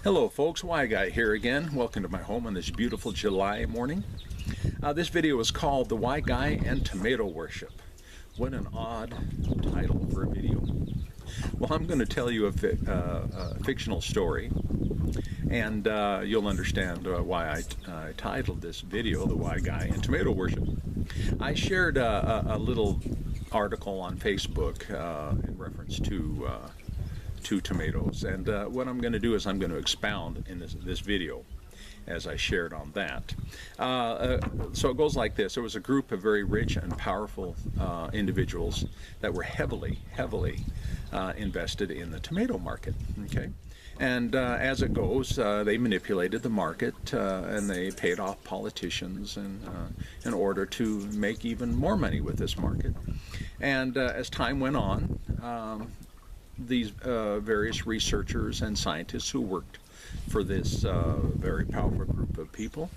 Hello folks, Why Guy here again. Welcome to my home on this beautiful July morning. This video is called The Why Guy and Tomato Worship. What an odd title for a video. Well, I'm going to tell you a fictional story, and you'll understand why I titled this video The Why Guy and Tomato Worship. I shared a little article on Facebook in reference to tomatoes, and what I'm going to do is I'm going to expound in this video as I shared on that. So it goes like this. There was a group of very rich and powerful individuals that were heavily invested in the tomato market. Okay, and as it goes, they manipulated the market and they paid off politicians in order to make even more money with this market. And as time went on, these various researchers and scientists who worked for this very powerful group of people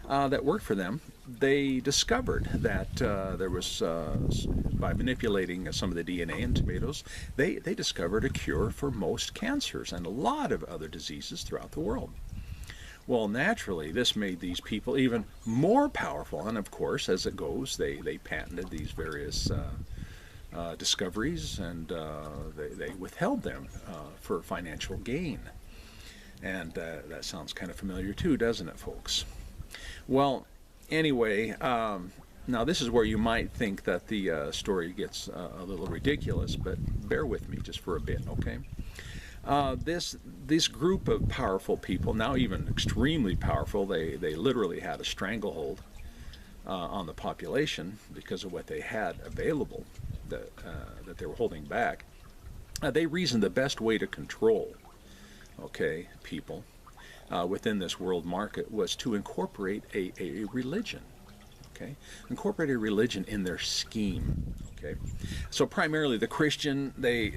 that worked for them, they discovered that there was, by manipulating some of the DNA in tomatoes, they discovered a cure for most cancers and a lot of other diseases throughout the world. Well, naturally, this made these people even more powerful, and of course, as it goes, they patented these various discoveries, and they withheld them for financial gain. And that sounds kind of familiar too, doesn't it, folks? Well, anyway, now this is where you might think that the story gets a little ridiculous, but bear with me just for a bit, okay? This group of powerful people, now even extremely powerful, they literally had a stranglehold on the population because of what they had available that they were holding back. They reasoned the best way to control, okay, people within this world market was to incorporate a religion, okay? Incorporate a religion in their scheme, okay? So primarily the Christian, they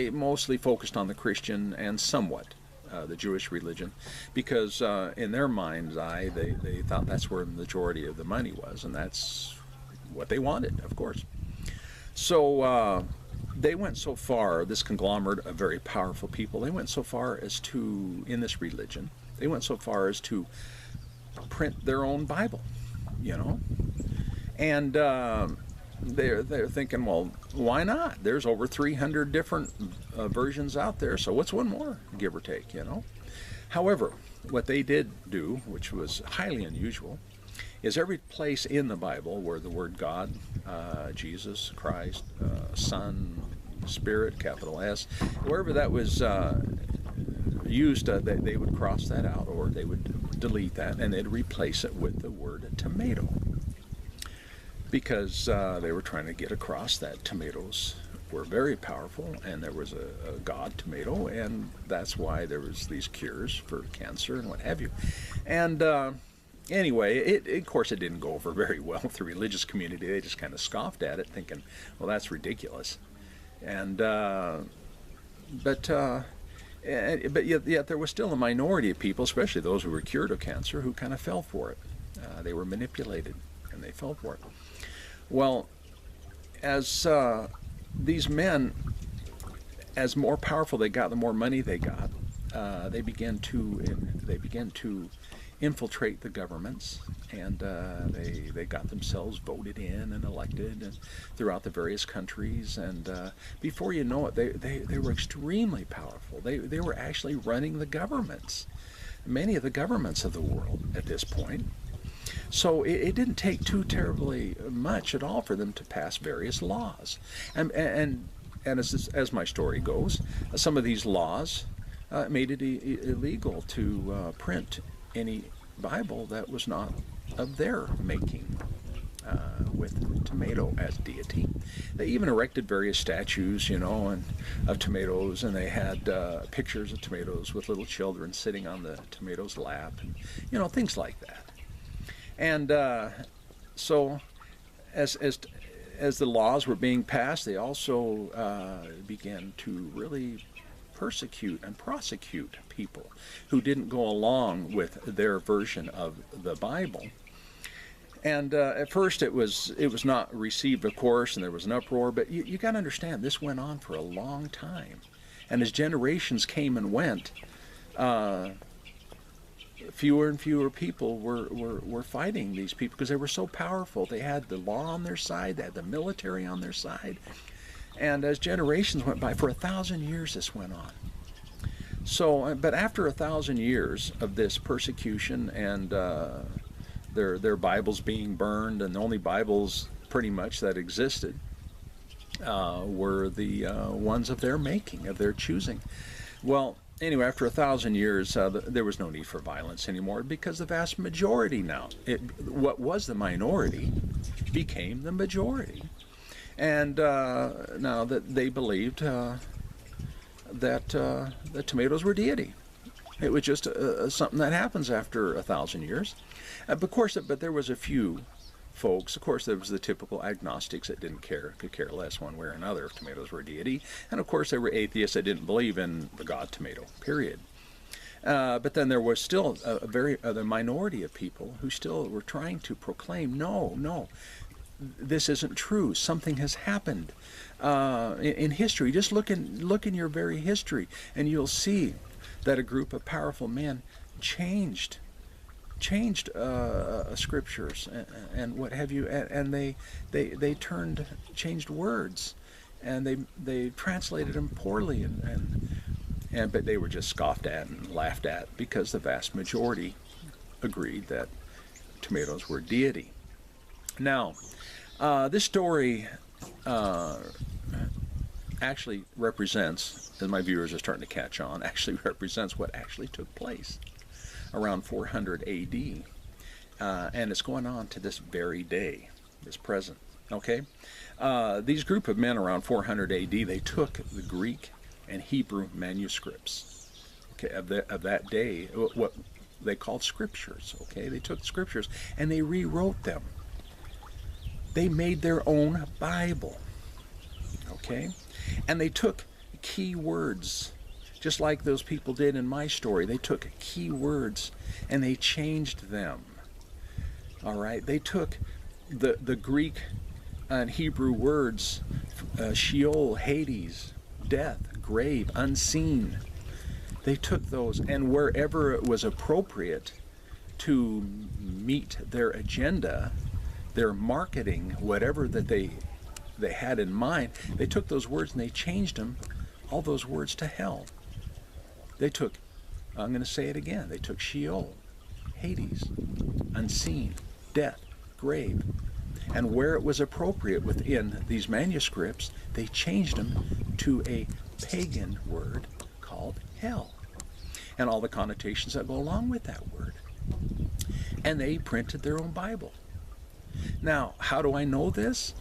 mostly focused on the Christian and somewhat the Jewish religion, because in their mind's eye, they thought that's where the majority of the money was, and that's what they wanted, of course. So they went so far, this conglomerate of very powerful people, they went so far as to, in this religion, they went so far as to print their own Bible, you know? And they're thinking, well, why not? There's over 300 different versions out there, so what's one more, give or take, you know? However, what they did do, which was highly unusual, is every place in the Bible where the word God, Jesus, Christ, Son, Spirit, capital S, wherever that was used, they would cross that out, or they would delete that, and they'd replace it with the word tomato, because they were trying to get across that tomatoes were very powerful, and there was a God tomato, and that's why there was these cures for cancer and what have you. And anyway, of course, it didn't go over very well with the religious community. They just kind of scoffed at it, thinking, well, that's ridiculous. And but yet there was still a minority of people, especially those who were cured of cancer, who kind of fell for it. They were manipulated, and they fell for it. Well, as these men, as more powerful they got, the more money they got, they began to infiltrate the governments, and they got themselves voted in and elected and throughout the various countries, and before you know it, they were extremely powerful. They were actually running the governments, many of the governments of the world at this point. So it didn't take too terribly much at all for them to pass various laws, and as my story goes, some of these laws made it illegal to print any Bible that was not of their making, with tomato as deity. They even erected various statues, you know, of tomatoes, and they had pictures of tomatoes with little children sitting on the tomato's lap, and, you know, things like that. And so as the laws were being passed, they also began to really persecute and prosecute people who didn't go along with their version of the Bible. And at first it was not received, of course, and there was an uproar, but you got to understand, this went on for a long time. And as generations came and went, fewer and fewer people were fighting these people because they were so powerful. They had the law on their side, they had the military on their side. And as generations went by, for 1,000 years this went on. So, but after 1,000 years of this persecution and their Bibles being burned, and the only Bibles pretty much that existed were the ones of their making, of their choosing. Well, anyway, after 1,000 years, there was no need for violence anymore because the vast majority now, what was the minority, became the majority. And now that they believed that the tomatoes were deity. It was just something that happens after 1,000 years. Of course, but there was a few folks. Of course, there was the typical agnostics that could care less one way or another if tomatoes were a deity. And of course, there were atheists that didn't believe in the god tomato, period. But then there was still the minority of people who still were trying to proclaim, no, this isn't true. Something has happened in history. Just look in your very history, and you'll see that a group of powerful men changed scriptures and what have you, and they changed words, and they translated them poorly, but they were just scoffed at and laughed at because the vast majority agreed that tomatoes were deity. Now, this story actually represents, as my viewers are starting to catch on, actually represents what actually took place around 400 AD. And it's going on to this very day, this present. Okay? These group of men around 400 AD, they took the Greek and Hebrew manuscripts, okay, of that day, what they called scriptures. Okay? They took scriptures and they rewrote them. They made their own Bible. Okay? And they took key words, just like those people did in my story. They took key words and they changed them. All right? They took the Greek and Hebrew words, Sheol, Hades, death, grave, unseen. They took those, and wherever it was appropriate to meet their agenda, their marketing, whatever that they had in mind, they took those words and they changed them, all those words, to hell. They took, I'm going to say it again, they took Sheol, Hades, unseen, death, grave, and where it was appropriate within these manuscripts, they changed them to a pagan word called hell, and all the connotations that go along with that word. And they printed their own Bible. Now, how do I know this?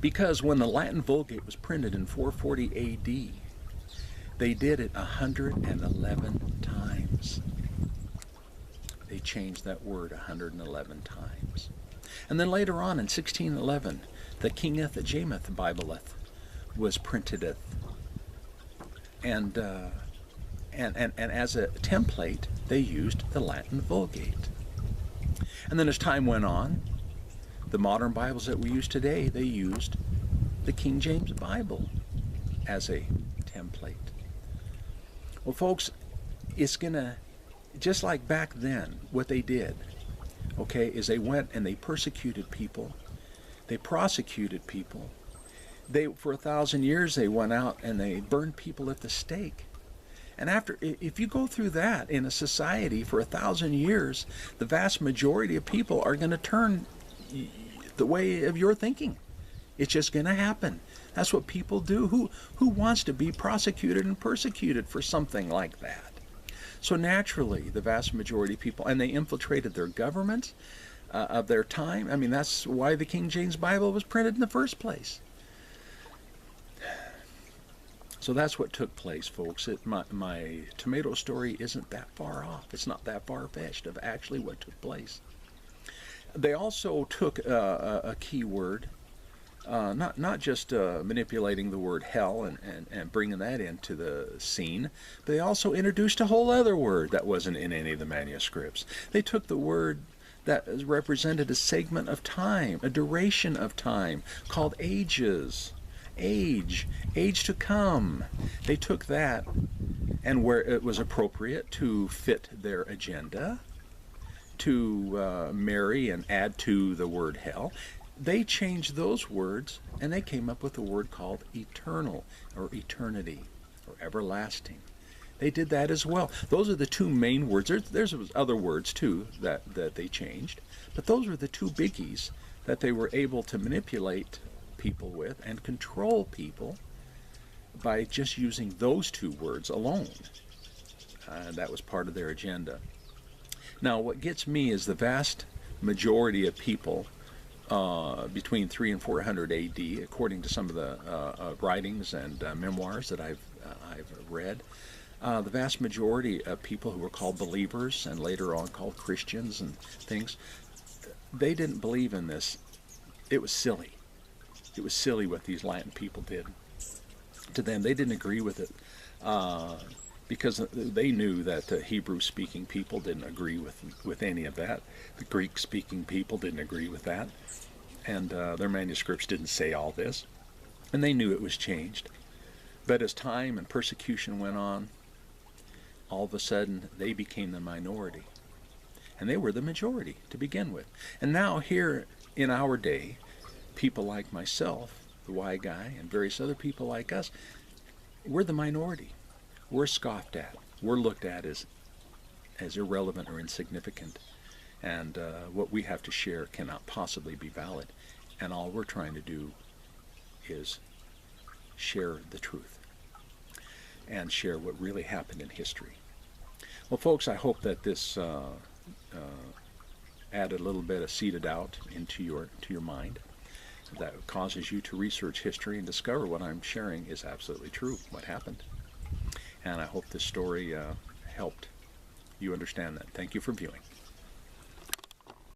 Because when the Latin Vulgate was printed in 440 AD, they did it 111 times. They changed that word 111 times. And then later on in 1611, the Kingeth Jameth Bibeleth was printedeth. And as a template, they used the Latin Vulgate. And then as time went on, the modern Bibles that we use today, they used the King James Bible as a template. Well, folks, it's going to, just like back then, what they did, okay, is they went and they persecuted people. They prosecuted people. For 1,000 years, they went out and they burned people at the stake. And if you go through that in a society for 1,000 years, the vast majority of people are going to turn the way of your thinking. It's just going to happen. That's what people do. Who wants to be prosecuted and persecuted for something like that? So naturally, the vast majority of people, and they infiltrated their governments of their time. I mean, that's why the King James Bible was printed in the first place. So that's what took place, folks. My tomato story isn't that far off. It's not that far-fetched of actually what took place. They also took a key word, not just manipulating the word hell and bringing that into the scene, but they also introduced a whole other word that wasn't in any of the manuscripts. They took the word that represented a segment of time, a duration of time, called ages. Age to come. They took that and where it was appropriate to fit their agenda, to marry and add to the word hell, they changed those words and they came up with a word called eternal or eternity or everlasting. They did that as well. Those are the two main words. There's other words too that they changed, but those were the two biggies that they were able to manipulate people with and control people by just using those two words alone. That was part of their agenda. Now, what gets me is the vast majority of people between 300 and 400 A.D., according to some of the writings and memoirs that I've read, the vast majority of people who were called believers and later on called Christians and things, they didn't believe in this. It was silly. It was silly what these Latin people did. To them, they didn't agree with it because they knew that the Hebrew-speaking people didn't agree with any of that. The Greek-speaking people didn't agree with that. And their manuscripts didn't say all this. And they knew it was changed. But as time and persecution went on, all of a sudden they became the minority. And they were the majority to begin with. And now here in our day, people like myself, the Y guy, and various other people like us, we're the minority. We're scoffed at. We're looked at as irrelevant or insignificant. And what we have to share cannot possibly be valid. And all we're trying to do is share the truth and share what really happened in history. Well, folks, I hope that this added a little bit of seed of doubt into your mind that causes you to research history and discover what I'm sharing is absolutely true, what happened. And I hope this story helped you understand that. Thank you for viewing.